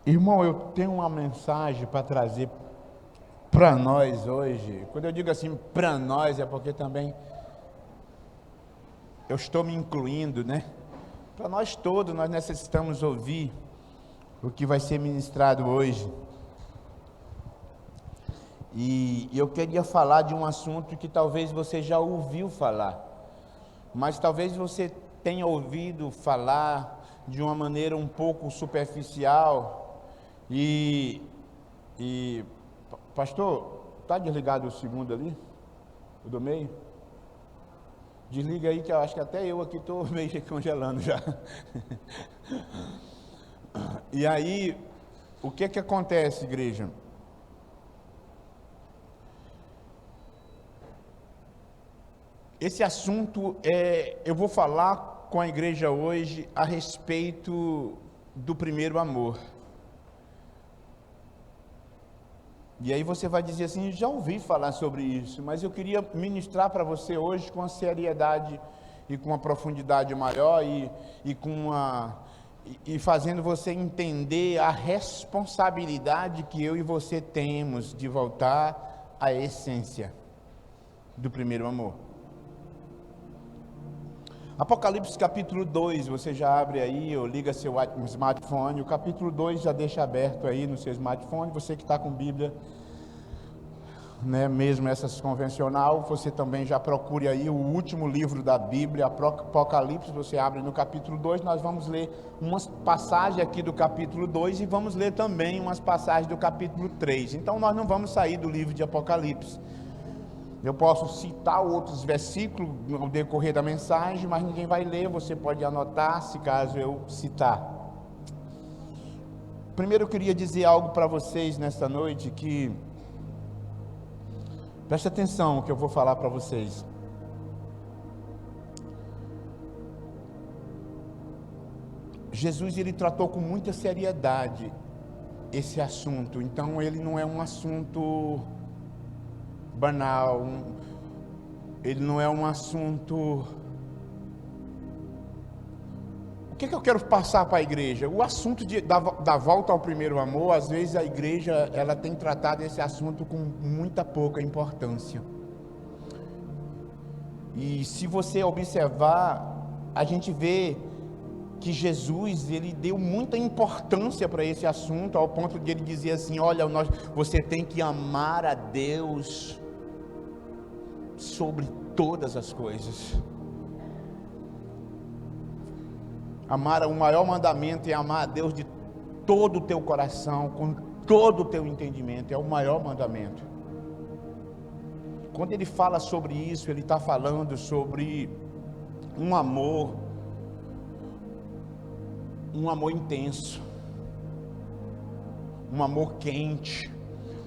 Irmão, eu tenho uma mensagem para trazer para nós hoje. Quando eu digo assim para nós, é porque também eu estou me incluindo, né? Para nós todos, nós necessitamos ouvir o que vai ser ministrado hoje. E eu queria falar de um assunto que talvez você já ouviu falar, mas talvez você tenha ouvido falar de uma maneira um pouco superficial. E pastor, tá desligado o segundo ali? O do meio? Desliga aí que eu acho que até eu aqui estou meio que congelando já. E aí, o que que acontece, igreja? Esse assunto eu vou falar com a igreja hoje a respeito do primeiro amor. E aí você vai dizer assim, já ouvi falar sobre isso, mas eu queria ministrar para você hoje com uma seriedade e com uma profundidade maior e fazendo você entender a responsabilidade que eu e você temos de voltar à essência do primeiro amor. Apocalipse capítulo 2, você já abre aí, ou liga seu smartphone, o capítulo 2 já deixa aberto aí no seu smartphone, você que está com Bíblia, né, mesmo essas convencional, você também já procure aí o último livro da Bíblia, Apocalipse, você abre no capítulo 2, nós vamos ler umas passagens aqui do capítulo 2 e vamos ler também umas passagens do capítulo 3, então nós não vamos sair do livro de Apocalipse. Eu posso citar outros versículos no decorrer da mensagem, mas ninguém vai ler, você pode anotar se caso eu citar. Primeiro eu queria dizer algo para vocês nesta noite que... Preste atenção no que eu vou falar para vocês. Jesus, ele tratou com muita seriedade esse assunto, então ele não é um assunto banal, ele não é um assunto... O que eu quero passar para a igreja? O assunto da volta ao primeiro amor, às vezes a igreja ela tem tratado esse assunto com muita pouca importância. E se você observar, a gente vê que Jesus, ele deu muita importância para esse assunto, ao ponto de ele dizer assim, olha, você tem que amar a Deus sobre todas as coisas. Amar, o maior mandamento é amar a Deus de todo o teu coração, com todo o teu entendimento, é o maior mandamento. Quando ele fala sobre isso, ele está falando sobre um amor intenso, um amor quente,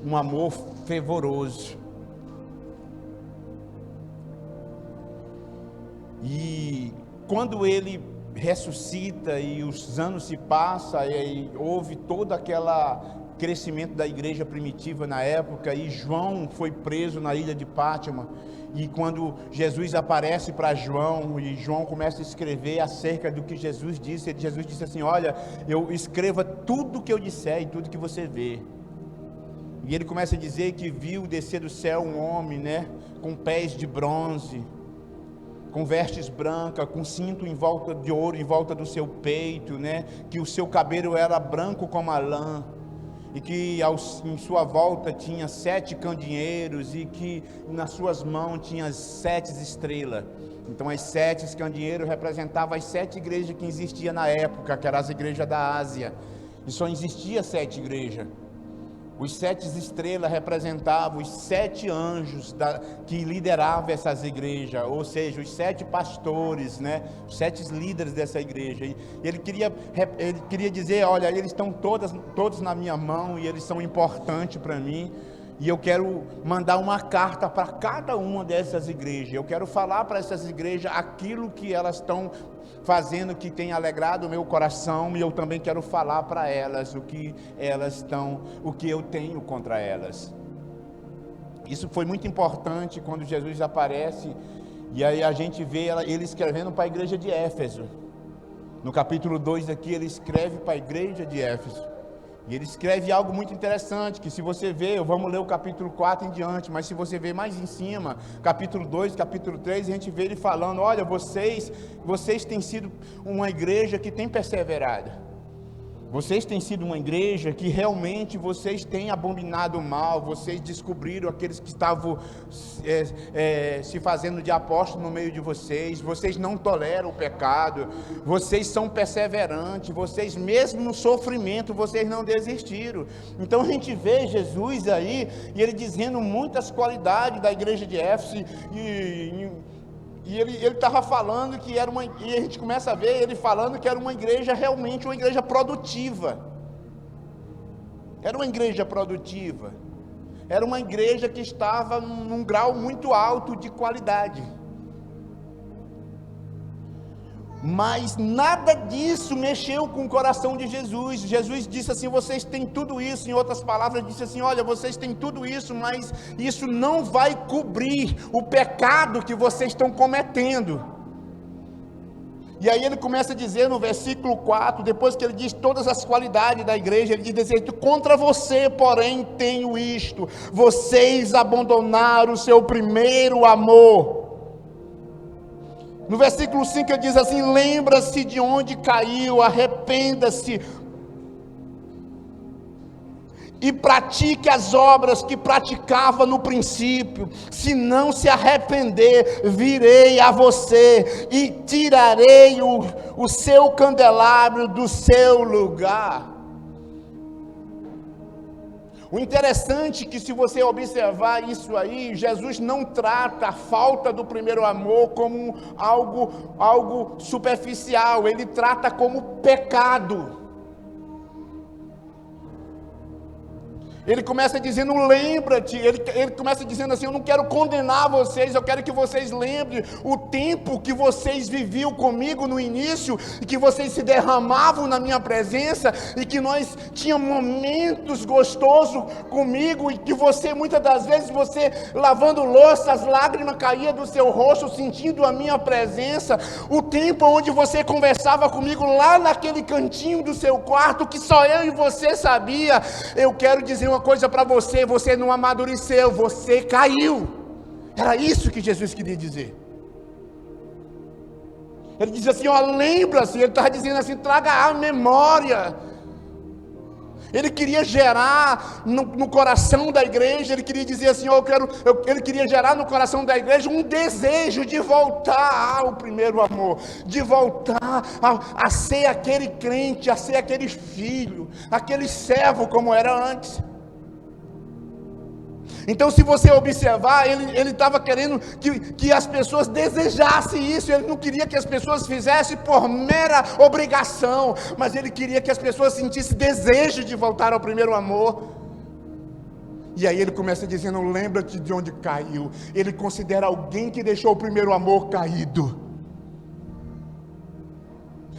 um amor fervoroso. E quando ele ressuscita e os anos se passam e houve todo aquele crescimento da igreja primitiva na época, e João foi preso na ilha de Pátima, e quando Jesus aparece para João, e João começa a escrever acerca do que Jesus disse, Jesus disse assim, olha, eu escreva tudo que eu disser e tudo que você vê. E ele começa a dizer que viu descer do céu um homem, né, com pés de bronze, com vestes brancas, com cinto em volta de ouro em volta do seu peito, né? Que o seu cabelo era branco como a lã, e que em sua volta tinha 7 candeeiros, e que nas suas mãos tinha 7 estrelas. Então as 7 candeeiros representavam as 7 igrejas que existiam na época, que eram as igrejas da Ásia, e só existia 7 igrejas. Os 7 estrelas representavam os 7 anjos que lideravam essas igrejas, ou seja, os 7 pastores, né? Os 7 líderes dessa igreja. E ele queria dizer, olha, eles estão todos na minha mão e eles são importantes para mim. E eu quero mandar uma carta para cada uma dessas igrejas. Eu quero falar para essas igrejas aquilo que elas estão fazendo, que tem alegrado o meu coração, e eu também quero falar para elas o que eu tenho contra elas. Isso foi muito importante quando Jesus aparece, e aí a gente vê ele escrevendo para a igreja de Éfeso. No capítulo 2 aqui, ele escreve para a igreja de Éfeso. E ele escreve algo muito interessante, que se você ver, vamos ler o capítulo 4 em diante, mas se você ver mais em cima, capítulo 2, capítulo 3, a gente vê ele falando, olha, vocês têm sido uma igreja que tem perseverado. Vocês têm sido uma igreja que realmente vocês têm abominado o mal, vocês descobriram aqueles que estavam se fazendo de apóstolo no meio de vocês não toleram o pecado, vocês são perseverantes, vocês mesmo no sofrimento, vocês não desistiram. Então a gente vê Jesus aí, e ele dizendo muitas qualidades da igreja de Éfeso, e ele estava falando que era e a gente começa a ver ele falando que era uma igreja realmente uma igreja produtiva. Era uma igreja produtiva. Era uma igreja que estava num grau muito alto de qualidade. Mas nada disso mexeu com o coração de Jesus. Jesus disse assim, vocês têm tudo isso. Em outras palavras, disse assim, olha, vocês têm tudo isso, mas isso não vai cobrir o pecado que vocês estão cometendo. E aí ele começa a dizer no versículo 4, depois que ele diz todas as qualidades da igreja, ele diz assim, contra você, porém, tenho isto, vocês abandonaram o seu primeiro amor. No versículo 5 ele diz assim, lembra-se de onde caiu, arrependa-se e pratique as obras que praticava no princípio. Se não se arrepender, virei a você e tirarei o seu candelabro do seu lugar. O interessante é que, se você observar isso aí, Jesus não trata a falta do primeiro amor como algo superficial, ele trata como pecado. Ele começa dizendo, lembra-te, ele começa dizendo assim, eu não quero condenar vocês, eu quero que vocês lembrem o tempo que vocês viviam comigo no início, e que vocês se derramavam na minha presença, e que nós tínhamos momentos gostosos comigo, e que você, muitas das vezes, você lavando louça, as lágrimas caíam do seu rosto, sentindo a minha presença, o tempo onde você conversava comigo lá naquele cantinho do seu quarto, que só eu e você sabia. Eu quero dizer uma coisa para você, você não amadureceu, você caiu. Era isso que Jesus queria dizer. Ele diz assim, ó, lembra-se, ele estava dizendo assim, traga a memória. Ele queria gerar no coração da igreja, ele queria dizer assim, ó, ele queria gerar no coração da igreja um desejo de voltar ao primeiro amor, de voltar a ser aquele crente, a ser aquele filho, aquele servo como era antes. Então, se você observar, ele estava querendo que as pessoas desejassem isso. Ele não queria que as pessoas fizessem por mera obrigação, mas ele queria que as pessoas sentissem desejo de voltar ao primeiro amor. E aí ele começa dizendo, lembra-te de onde caiu. Ele considera alguém que deixou o primeiro amor caído.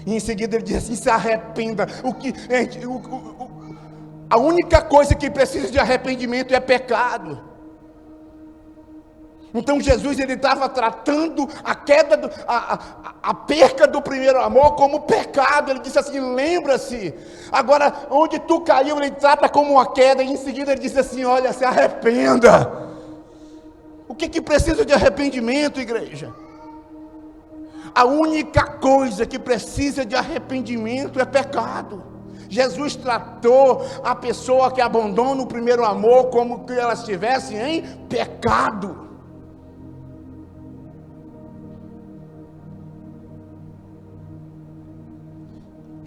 E em seguida ele diz assim, se arrependa. A única coisa que precisa de arrependimento é pecado. Então Jesus, ele estava tratando a queda, a perca do primeiro amor como pecado. Ele disse assim, lembra-se. Agora, onde tu caiu, ele trata como uma queda. E em seguida ele disse assim, olha, se arrependa. O que precisa de arrependimento, igreja? A única coisa que precisa de arrependimento é pecado. Jesus tratou a pessoa que abandona o primeiro amor como que ela estivesse em pecado.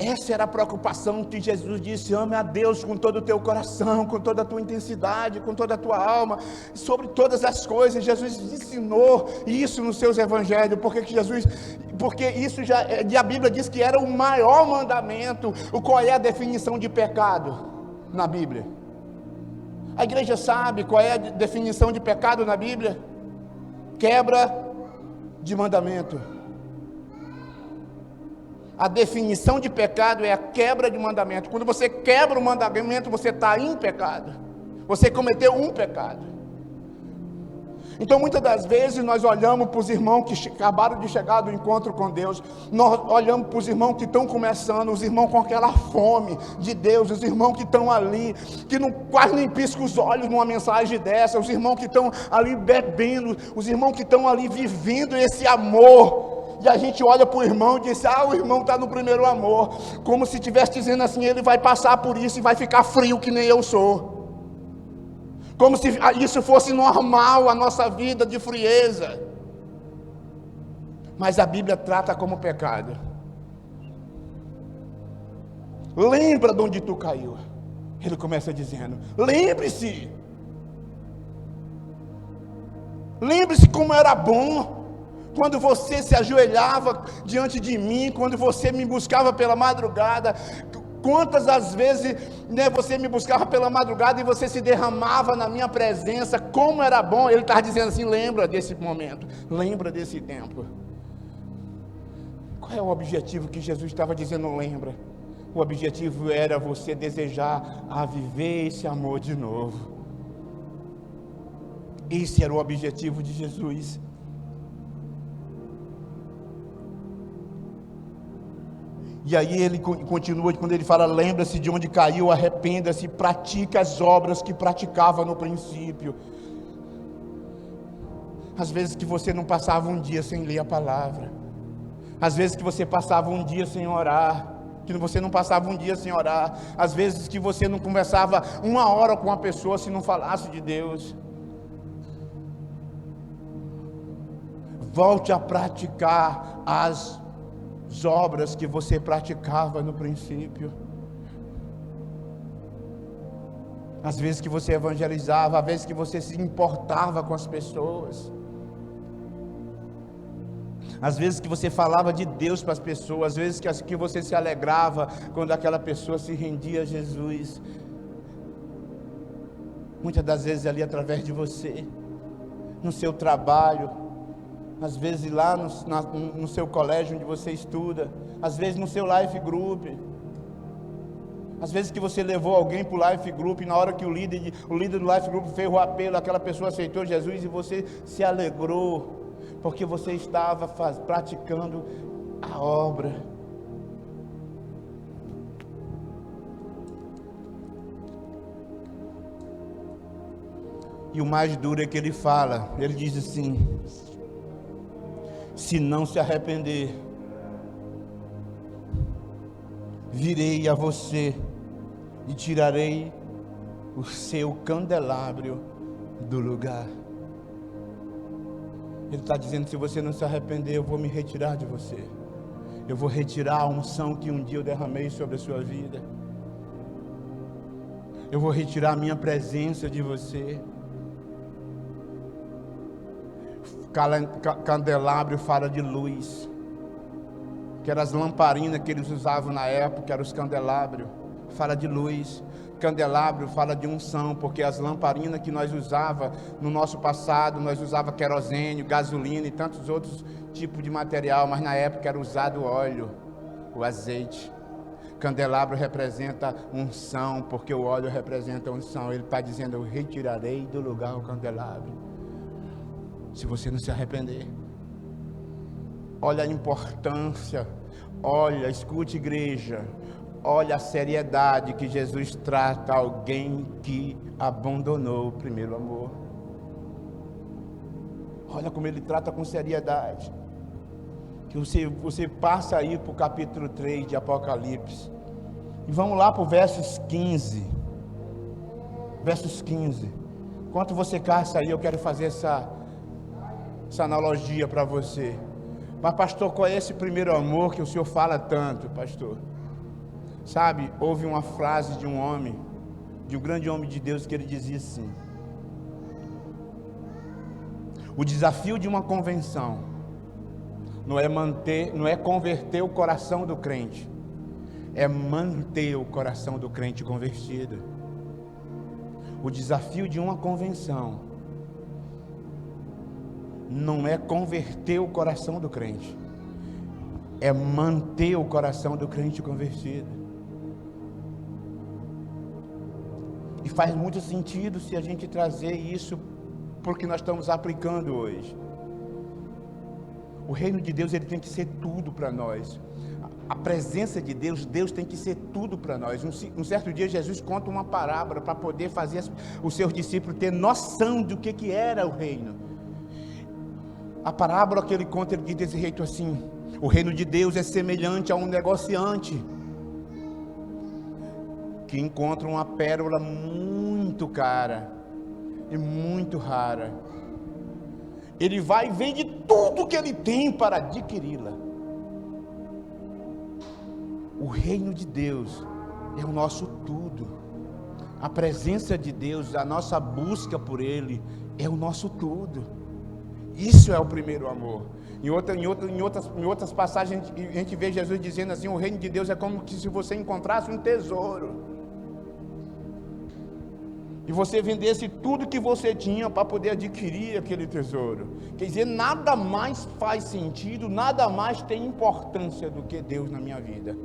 Essa era a preocupação que Jesus disse, ame a Deus com todo o teu coração, com toda a tua intensidade, com toda a tua alma, sobre todas as coisas. Jesus ensinou isso nos seus evangelhos, porque isso a Bíblia diz que era o maior mandamento. Qual é a definição de pecado na Bíblia? A igreja sabe qual é a definição de pecado na Bíblia? Quebra de mandamento. A definição de pecado é a quebra de mandamento. Quando você quebra o mandamento, você está em pecado. Você cometeu um pecado. Então muitas das vezes nós olhamos para os irmãos que acabaram de chegar do encontro com Deus, nós olhamos para os irmãos que estão começando, os irmãos com aquela fome de Deus, os irmãos que estão ali, que não, quase nem piscam os olhos numa mensagem dessa, os irmãos que estão ali bebendo, os irmãos que estão ali vivendo esse amor, e a gente olha para o irmão e diz, o irmão está no primeiro amor, como se estivesse dizendo assim, ele vai passar por isso e vai ficar frio que nem eu sou. Como se isso fosse normal, a nossa vida de frieza. Mas a Bíblia trata como pecado. Lembra de onde tu caiu. Ele começa dizendo, lembre-se. Lembre-se como era bom. Quando você se ajoelhava diante de mim, quando você me buscava pela madrugada. Quantas as vezes você me buscava pela madrugada e você se derramava na minha presença, como era bom. Ele estava dizendo assim, lembra desse momento, lembra desse tempo. Qual é o objetivo que Jesus estava dizendo, lembra? O objetivo era você desejar a viver esse amor de novo. Esse era o objetivo de Jesus. E aí ele continua, quando ele fala, lembra-se de onde caiu, arrependa-se, pratica as obras que praticava no princípio. Às vezes que você não passava um dia sem ler a palavra, às vezes que você passava um dia sem orar, que você não passava um dia sem orar, às vezes que você não conversava uma hora com uma pessoa se não falasse de Deus. Volte a praticar as obras que você praticava no princípio. Às vezes que você evangelizava, às vezes que você se importava com as pessoas, às vezes que você falava de Deus para as pessoas, às vezes que você se alegrava quando aquela pessoa se rendia a Jesus. Muitas das vezes ali através de você, no seu trabalho, às vezes lá no seu colégio onde você estuda, às vezes no seu life group, às vezes que você levou alguém para o life group e na hora que o líder do life group fez o apelo, aquela pessoa aceitou Jesus e você se alegrou, porque você estava praticando a obra. E o mais duro é que ele fala, ele diz assim, se não se arrepender, virei a você e tirarei o seu candelabro do lugar. Ele está dizendo, se você não se arrepender, eu vou me retirar de você. Eu vou retirar a unção que um dia eu derramei sobre a sua vida. Eu vou retirar a minha presença de você. Candelabro fala de luz, que eram as lamparinas que eles usavam na época, eram os candelabros, fala de luz. Candelabro fala de unção, porque as lamparinas que nós usava no nosso passado, nós usava querosene, gasolina e tantos outros tipos de material, mas na época era usado óleo, o azeite. Candelabro representa unção, porque o óleo representa unção. Ele está dizendo, eu retirarei do lugar o candelabro. Se você não se arrepender, olha a importância, olha, escute igreja, olha a seriedade que Jesus trata alguém que abandonou o primeiro amor. Olha como ele trata com seriedade. Que você passa aí para o capítulo 3 de Apocalipse, e vamos lá para o versos 15. Versos 15. Enquanto você caça aí, eu quero fazer essa analogia para você. Mas pastor, qual é esse primeiro amor que o senhor fala tanto, pastor? Sabe, houve uma frase de um homem, de um grande homem de Deus, que ele dizia assim: o desafio de uma convenção não é converter o coração do crente, é manter o coração do crente convertido. O desafio de uma convenção não é converter o coração do crente, é manter o coração do crente convertido. E faz muito sentido se a gente trazer isso porque nós estamos aplicando hoje. O reino de Deus, ele tem que ser tudo para nós. A presença de Deus, Deus tem que ser tudo para nós. Um certo dia Jesus conta uma parábola para poder fazer os seus discípulos ter noção do que era o reino. A parábola que ele conta, ele diz desse jeito assim: o reino de Deus é semelhante a um negociante que encontra uma pérola muito cara e muito rara. Ele vai e vende tudo que ele tem para adquiri-la. O reino de Deus é o nosso tudo. A presença de Deus, a nossa busca por Ele é o nosso tudo. Isso é o primeiro amor. Em outras passagens a gente vê Jesus dizendo assim: o reino de Deus é como se você encontrasse um tesouro e você vendesse tudo que você tinha para poder adquirir aquele tesouro. Quer dizer, nada mais faz sentido, nada mais tem importância do que Deus na minha vida.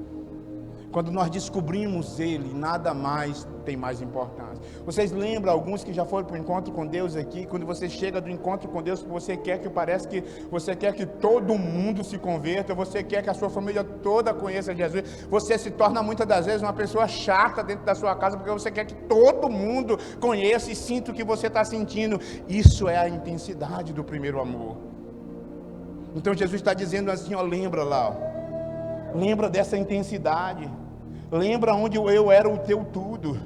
Quando nós descobrimos Ele, nada mais tem mais importância. Vocês lembram, alguns que já foram para o encontro com Deus aqui, quando você chega do encontro com Deus, você quer que todo mundo se converta, você quer que a sua família toda conheça Jesus, você se torna muitas das vezes uma pessoa chata dentro da sua casa, porque você quer que todo mundo conheça e sinta o que você está sentindo. Isso é a intensidade do primeiro amor. Então Jesus está dizendo assim, ó, lembra lá, ó, lembra dessa intensidade. Lembra onde eu era o teu tudo.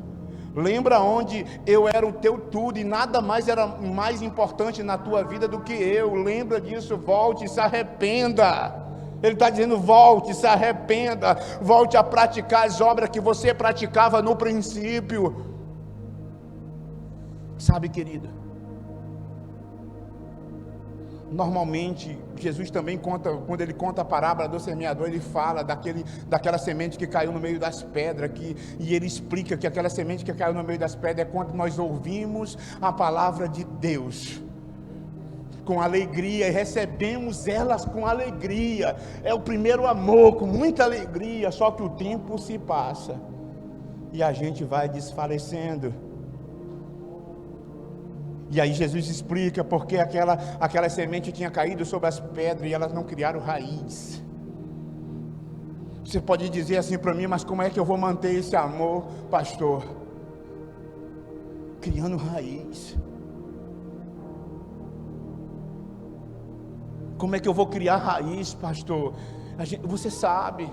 Lembra onde eu era o teu tudo e nada mais era mais importante na tua vida do que eu. Lembra disso, volte e se arrependa. Ele está dizendo: volte, se arrependa, volte a praticar as obras que você praticava no princípio. Sabe, querida, normalmente Jesus também conta, quando ele conta a parábola do semeador, ele fala daquela semente que caiu no meio das pedras, e ele explica que aquela semente que caiu no meio das pedras é quando nós ouvimos a palavra de Deus com alegria e recebemos elas com alegria. É o primeiro amor, com muita alegria. Só que o tempo se passa e a gente vai desfalecendo. E aí Jesus explica porque aquela semente tinha caído sobre as pedras e elas não criaram raiz. Você pode dizer assim para mim: mas como é que eu vou manter esse amor, pastor? Criando raiz. Como é que eu vou criar raiz, pastor? Você sabe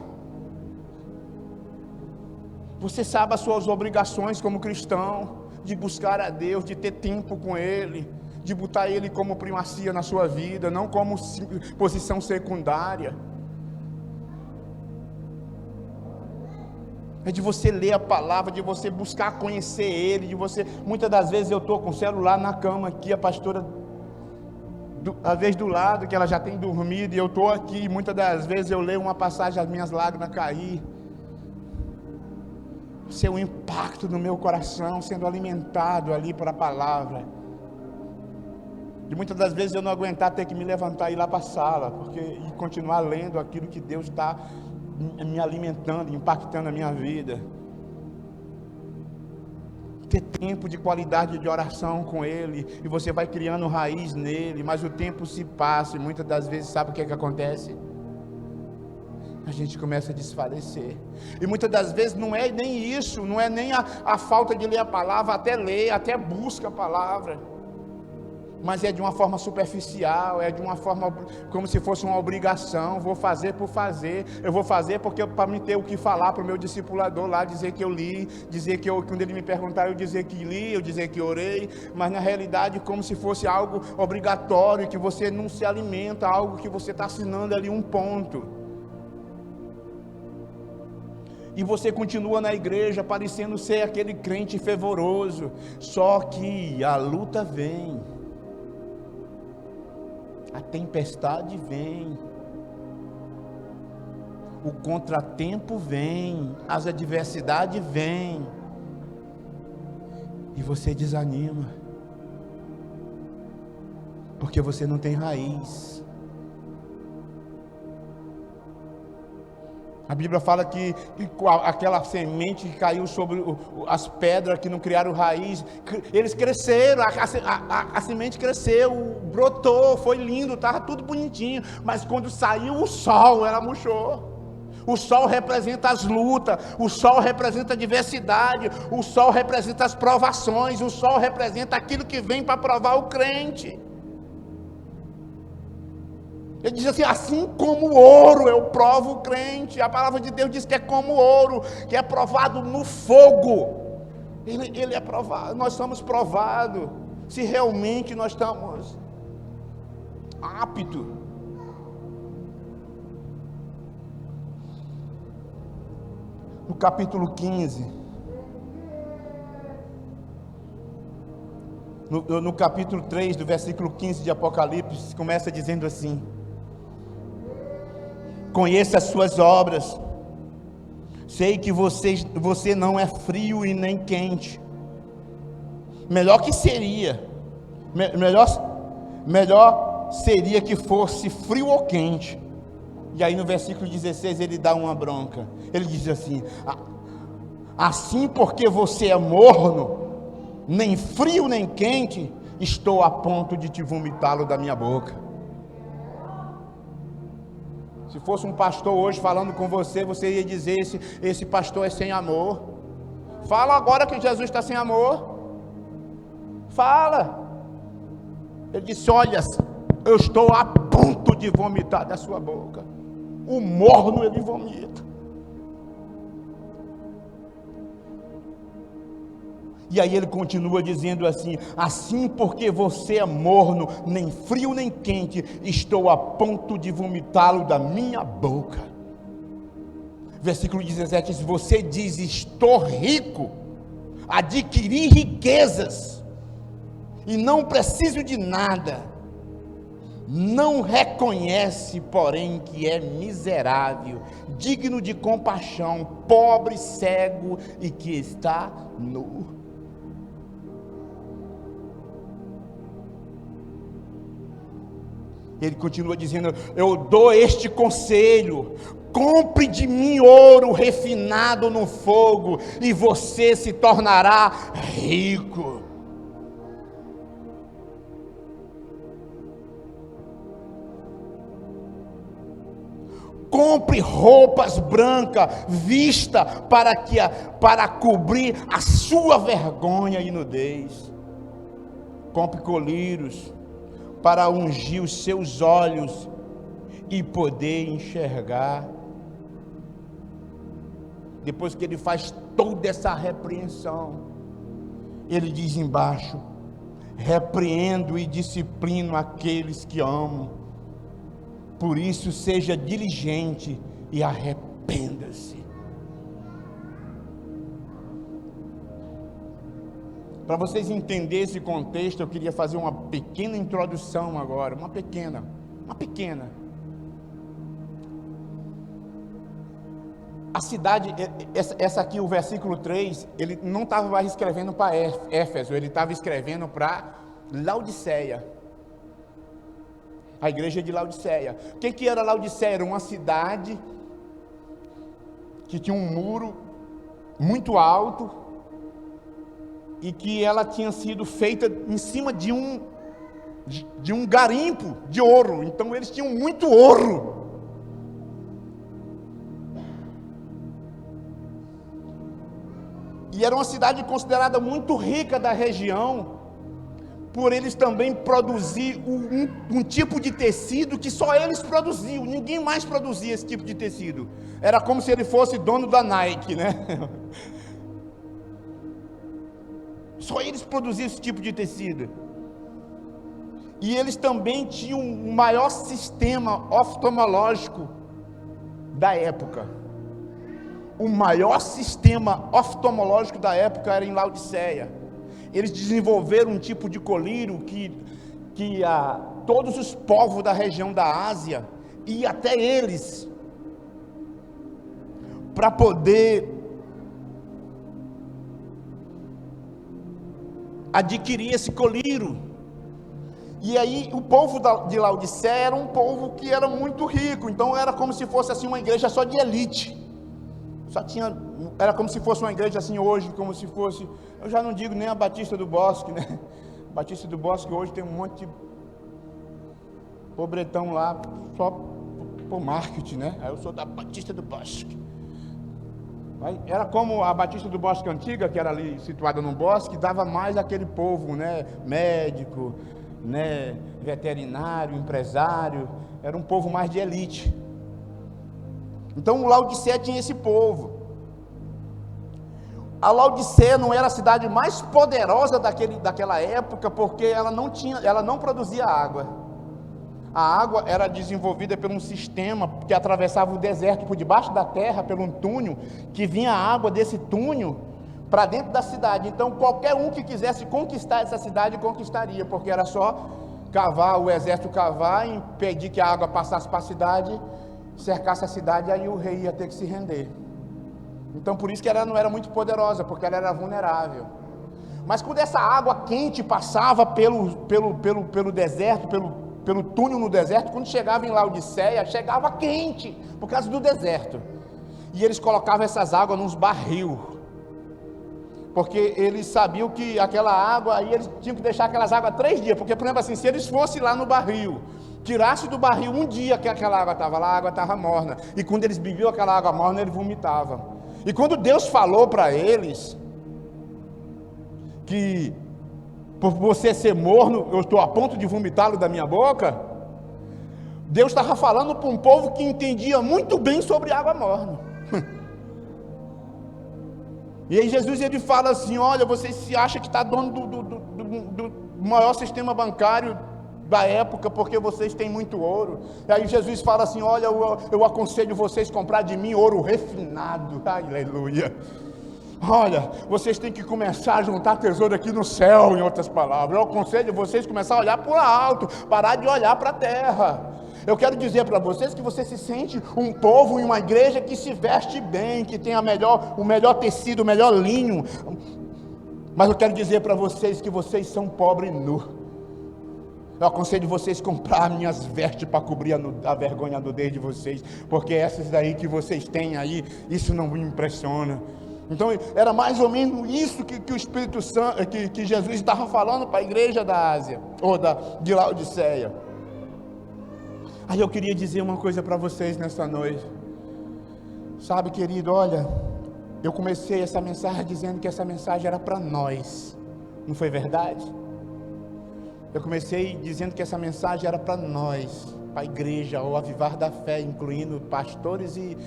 as suas obrigações como cristão, de buscar a Deus, de ter tempo com Ele, de botar Ele como primacia na sua vida, não como posição secundária. É de você ler a palavra, de você buscar conhecer Ele, de você... Muitas das vezes eu estou com o celular na cama aqui, a pastora, às vezes do lado, que ela já tem dormido, e eu estou aqui, muitas das vezes eu leio uma passagem, as minhas lágrimas cair. Seu impacto no meu coração, sendo alimentado ali por a palavra. E muitas das vezes eu não aguentar ter que me levantar e ir lá para a sala, e continuar lendo aquilo que Deus está me alimentando, impactando a minha vida. Ter tempo de qualidade de oração com Ele, e você vai criando raiz nele, mas o tempo se passa, e muitas das vezes sabe o que acontece? A gente começa a desfalecer. E muitas das vezes não é nem isso, não é nem a falta de ler a palavra, até lê, até busca a palavra, mas é de uma forma superficial, é de uma forma como se fosse uma obrigação. Vou fazer por fazer, eu vou fazer porque para me ter o que falar para o meu discipulador lá, dizer que eu li, dizer que quando ele me perguntar, eu dizer que li, eu dizer que orei, mas na realidade como se fosse algo obrigatório, que você não se alimenta, algo que você está assinando ali um ponto. E você continua na igreja parecendo ser aquele crente fervoroso, só que a luta vem, a tempestade vem, o contratempo vem, as adversidades vêm, e você desanima, porque você não tem raiz. A Bíblia fala que aquela semente que caiu sobre as pedras que não criaram raiz, eles cresceram, a semente cresceu, brotou, foi lindo, estava tudo bonitinho, mas quando saiu o sol, ela murchou. O sol representa as lutas, o sol representa a diversidade, o sol representa as provações, o sol representa aquilo que vem para provar o crente. Ele diz assim: assim como o ouro eu provo o crente. A palavra de Deus diz que é como o ouro, que é provado no fogo. Ele é provado, nós somos provados, se realmente nós estamos aptos. No capítulo 15, no capítulo 3, do versículo 15 de Apocalipse, começa dizendo assim: conheça as suas obras, sei que você não é frio e nem quente. Melhor seria que fosse frio ou quente. E aí no versículo 16 ele dá uma bronca. Ele diz assim: assim porque você é morno, nem frio nem quente, estou a ponto de te vomitá-lo da minha boca. Se fosse um pastor hoje falando com você, você ia dizer: esse pastor é sem amor. Fala agora que Jesus está sem amor. Fala. Ele disse: olha, eu estou a ponto de vomitar da sua boca. O morno ele vomita. E aí ele continua dizendo assim: assim porque você é morno, nem frio nem quente, estou a ponto de vomitá-lo da minha boca. Versículo 17: se você diz estou rico, adquiri riquezas, e não preciso de nada, não reconhece, porém, que é miserável, digno de compaixão, pobre, cego e que está nu. Ele continua dizendo: eu dou este conselho: compre de mim ouro refinado no fogo, e você se tornará rico. Compre roupas brancas, vista para cobrir a sua vergonha e nudez. Compre colírios para ungir os seus olhos e poder enxergar. Depois que ele faz toda essa repreensão, ele diz embaixo: repreendo e disciplino aqueles que amo. Por isso seja diligente e arrependa-se. Para vocês entenderem esse contexto, eu queria fazer uma pequena introdução agora, uma pequena. A cidade, essa aqui, o versículo 3, ele não estava mais escrevendo para Éfeso, ele estava escrevendo para Laodiceia. A igreja de Laodiceia. O que era Laodiceia? Era uma cidade que tinha um muro muito alto e que ela tinha sido feita em cima de um garimpo de ouro. Então eles tinham muito ouro. E era uma cidade considerada muito rica da região, por eles também produzir um tipo de tecido que só eles produziam, ninguém mais produzia esse tipo de tecido. Era como se ele fosse dono da Nike, né? Só eles produziam esse tipo de tecido. E eles também tinham o maior sistema oftalmológico da época. O maior sistema oftalmológico da época era em Laodiceia. Eles desenvolveram um tipo de colírio que todos os povos da região da Ásia, e até eles, para poder adquirir esse colírio, E aí o povo de Laodiceia era um povo que era muito rico, então era como se fosse assim uma igreja só de elite. Era como se fosse uma igreja assim hoje, como se fosse, eu já não digo nem a Batista do Bosque, né? A Batista do Bosque hoje tem um monte de pobretão lá, só por marketing, né? Aí eu sou da Batista do Bosque. Era como a Batista do Bosque antiga, que era ali situada no bosque, dava mais aquele povo, né? Médico, né? Veterinário, empresário, era um povo mais de elite. Então o Laodiceia tinha esse povo. A Laodiceia não era a cidade mais poderosa daquela época, porque ela não produzia água. A água era desenvolvida por um sistema que atravessava o deserto por debaixo da terra, por um túnel, que vinha a água desse túnel para dentro da cidade. Então qualquer um que quisesse conquistar essa cidade, conquistaria, porque era só cavar, o exército cavar, impedir que a água passasse para a cidade, cercasse a cidade, aí o rei ia ter que se render. Então por isso que ela não era muito poderosa, porque ela era vulnerável. Mas quando essa água quente passava pelo deserto, pelo túnel no deserto, quando chegava em Laodiceia, chegava quente, por causa do deserto. E eles colocavam essas águas nos barril, porque eles sabiam que aquela água, aí eles tinham que deixar aquelas águas 3 dias, porque, por exemplo assim, se eles fossem lá no barril, tirasse do barril um dia que aquela água estava lá, a água estava morna, e quando eles bebiam aquela água morna, eles vomitavam. E quando Deus falou para eles, que por você ser morno, eu estou a ponto de vomitá-lo da minha boca, Deus estava falando para um povo que entendia muito bem sobre água morna. E aí Jesus ele fala assim: olha, você se acha que está dono do maior sistema bancário da época, porque vocês têm muito ouro. E aí Jesus fala assim: olha, eu aconselho vocês a comprar de mim ouro refinado. Aleluia. Olha, vocês têm que começar a juntar tesouro aqui no céu, em outras palavras. Eu aconselho vocês a começar a olhar para o alto, parar de olhar para a terra. Eu quero dizer para vocês que você se sente um povo em uma igreja que se veste bem, que tem o melhor tecido, o melhor linho. Mas eu quero dizer para vocês que vocês são pobres e nu. Eu aconselho vocês a comprar minhas vestes para cobrir a vergonha, a nudez de vocês, porque essas daí que vocês têm aí, isso não me impressiona. Então era mais ou menos isso que o Espírito Santo, que Jesus estava falando para a igreja da Ásia, ou de Laodiceia. Aí eu queria dizer uma coisa para vocês nessa noite. Sabe, querido, olha, eu comecei essa mensagem dizendo que essa mensagem era para nós, não foi verdade? Eu comecei dizendo que essa mensagem era para nós, para a igreja, ou Avivar da Fé, incluindo pastores e,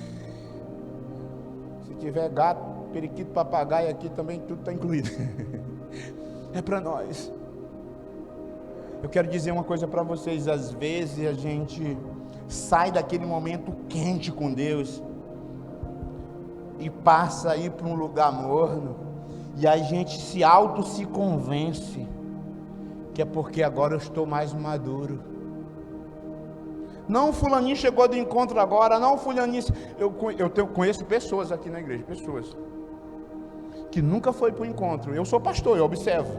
se tiver gato, periquito, papagaio aqui também, tudo está incluído. É para nós. Eu quero dizer uma coisa para vocês: às vezes a gente sai daquele momento quente com Deus e passa a ir para um lugar morno, e a gente se convence que é porque agora eu estou mais maduro. Não, fulaninho chegou do encontro agora, não, fulaninho... Eu conheço pessoas aqui na igreja, pessoas que nunca foi para o encontro. Eu sou pastor, eu observo,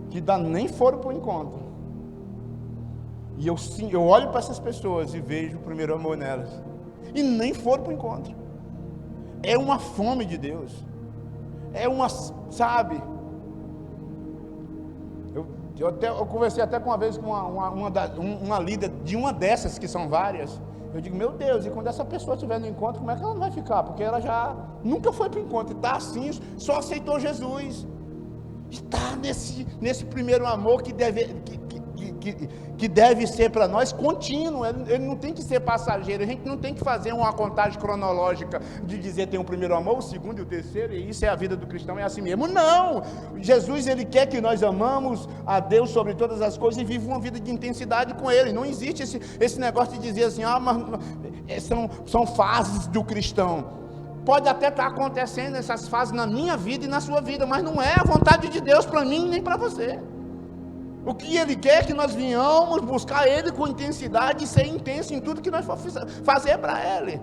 que nem foram para o encontro. E eu olho para essas pessoas e vejo o primeiro amor nelas, e nem foram para o encontro. É uma fome de Deus, é uma, sabe... Eu conversei até com uma vez com uma líder de uma dessas, que são várias. Eu digo: meu Deus, e quando essa pessoa estiver no encontro, como é que ela não vai ficar? Porque ela já nunca foi para o encontro, está assim, só aceitou Jesus. Está nesse primeiro amor que deve ser para nós contínuo. Ele não tem que ser passageiro. A gente não tem que fazer uma contagem cronológica de dizer tem o primeiro amor, o segundo e o terceiro, e isso é a vida do cristão, é assim mesmo. Não! Jesus, ele quer que nós amamos a Deus sobre todas as coisas e viva uma vida de intensidade com Ele. Não existe esse negócio de dizer assim: mas são fases do cristão. Pode até estar acontecendo essas fases na minha vida e na sua vida, mas não é a vontade de Deus para mim nem para você. O que Ele quer é que nós venhamos buscar Ele com intensidade e ser intenso em tudo que nós for fazer para Ele.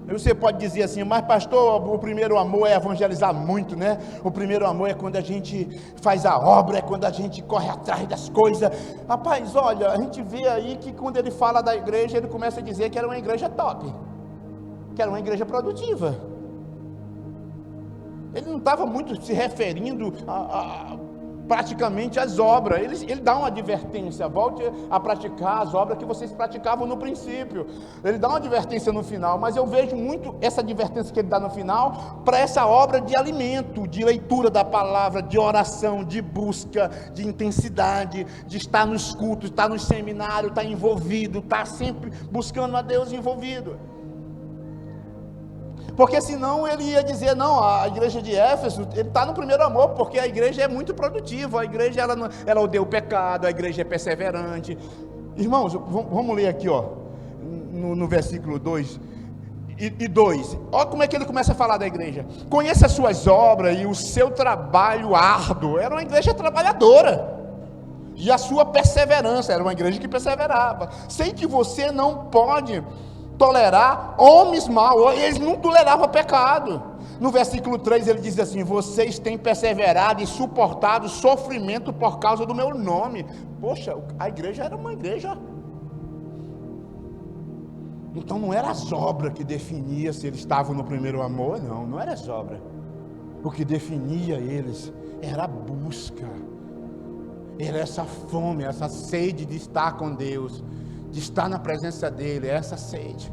Você pode dizer assim, mas pastor, o primeiro amor é evangelizar muito, né? O primeiro amor é quando a gente faz a obra, é quando a gente corre atrás das coisas. Rapaz, olha, a gente vê aí que quando ele fala da igreja, ele começa a dizer que era uma igreja top, que era uma igreja produtiva. Ele não estava muito se referindo praticamente às obras. Ele dá uma advertência: volte a praticar as obras que vocês praticavam no princípio. Ele dá uma advertência no final, mas eu vejo muito essa advertência que ele dá no final para essa obra de alimento, de leitura da palavra, de oração, de busca, de intensidade, de estar nos cultos, estar nos seminários, estar envolvido, estar sempre buscando a Deus envolvido. Porque senão ele ia dizer, não, a igreja de Éfeso, ele está no primeiro amor, porque a igreja é muito produtiva, a igreja ela odeia o pecado, a igreja é perseverante. Irmãos, vamos ler aqui, ó, no versículo 2 e 2, olha como é que ele começa a falar da igreja: conheça as suas obras e o seu trabalho árduo. Era uma igreja trabalhadora, e a sua perseverança, era uma igreja que perseverava. Sei que você não pode tolerar homens maus, eles não toleravam pecado. No versículo 3 ele diz assim: vocês têm perseverado e suportado sofrimento por causa do meu nome. Poxa, a igreja era uma igreja. Então não era as obras que definia se eles estavam no primeiro amor, não era as obras. O que definia eles era a busca, era essa fome, essa sede de estar com Deus, de estar na presença dele, essa sede.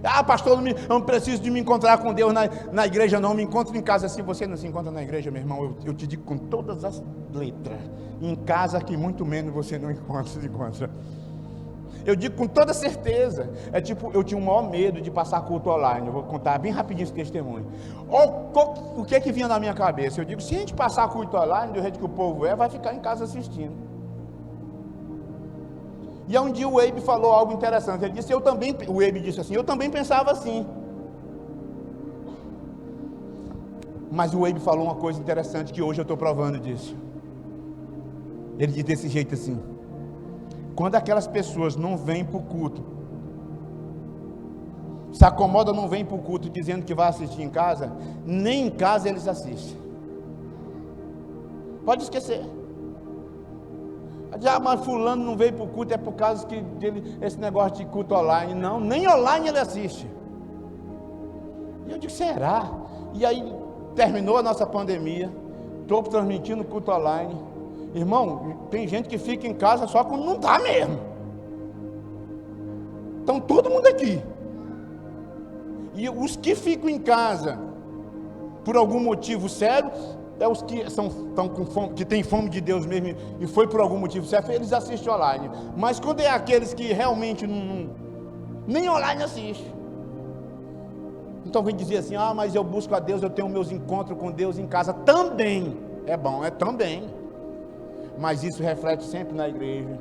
Ah, pastor, eu não preciso de me encontrar com Deus na igreja, não, me encontro em casa. Se você não se encontra na igreja, meu irmão, eu te digo com todas as letras, em casa que muito menos você não se encontra. Eu digo com toda certeza. É tipo, eu tinha o maior medo de passar culto online. Eu vou contar bem rapidinho esse testemunho. O que vinha na minha cabeça? Eu digo, se a gente passar culto online, do jeito que o povo vai ficar em casa assistindo. E aí um dia o Abe falou algo interessante. Ele disse, o Abe disse assim, eu também pensava assim. Mas o Abe falou uma coisa interessante que hoje eu estou provando disso. Ele disse desse jeito assim: quando aquelas pessoas não vêm para o culto, se acomoda, não vem para o culto dizendo que vai assistir em casa, nem em casa eles assistem. Pode esquecer. Ah, mas fulano não veio para o culto, é por causa que esse negócio de culto online. Não, nem online ele assiste. E eu digo, será? E aí terminou a nossa pandemia, estou transmitindo culto online. Irmão, tem gente que fica em casa só quando não está mesmo. Então todo mundo aqui. E os que ficam em casa por algum motivo sério, é os que estão com fome, que tem fome de Deus mesmo, e foi por algum motivo certo, eles assistem online. Mas quando é aqueles que realmente nem online assistem, então vem dizer assim, ah, mas eu busco a Deus, eu tenho meus encontros com Deus em casa, também, é bom, é também, mas isso reflete sempre na igreja.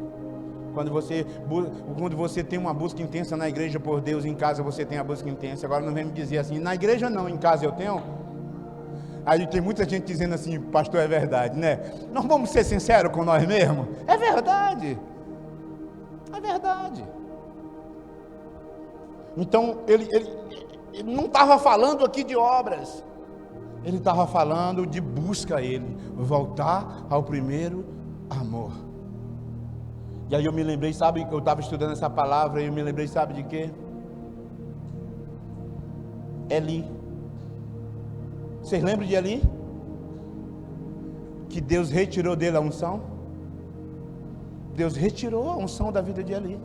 Quando você tem uma busca intensa na igreja por Deus, em casa você tem a busca intensa. Agora não vem me dizer assim, na igreja não, em casa eu tenho. Aí tem muita gente dizendo assim, pastor, é verdade, né? Nós vamos ser sinceros com nós mesmos? É verdade. É verdade. Então, ele não estava falando aqui de obras. Ele estava falando de busca a ele. Voltar ao primeiro amor. E aí eu me lembrei, sabe, eu estava estudando essa palavra e eu me lembrei, sabe de quê? Eli. Vocês lembram de Eli? Que Deus retirou dele a unção? Deus retirou a unção da vida de Eli.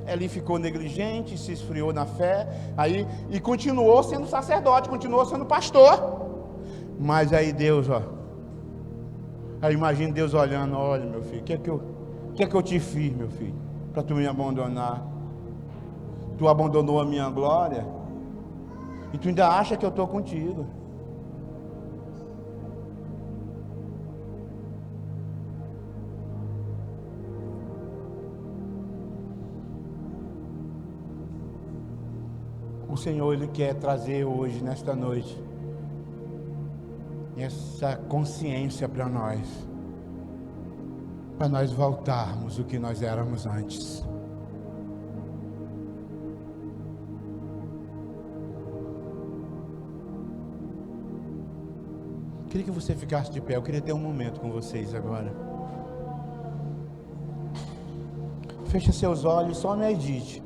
Eli ficou negligente, se esfriou na fé, aí, e continuou sendo sacerdote, continuou sendo pastor. Mas aí Deus, aí imagina Deus olhando, olha meu filho, o que é que eu te fiz, meu filho, para tu me abandonar? Tu abandonou a minha glória, e tu ainda acha que eu estou contigo. O Senhor, Ele quer trazer hoje, nesta noite, essa consciência para nós voltarmos o que nós éramos antes. Queria que você ficasse de pé, eu queria ter um momento com vocês agora. Feche seus olhos, só me medite.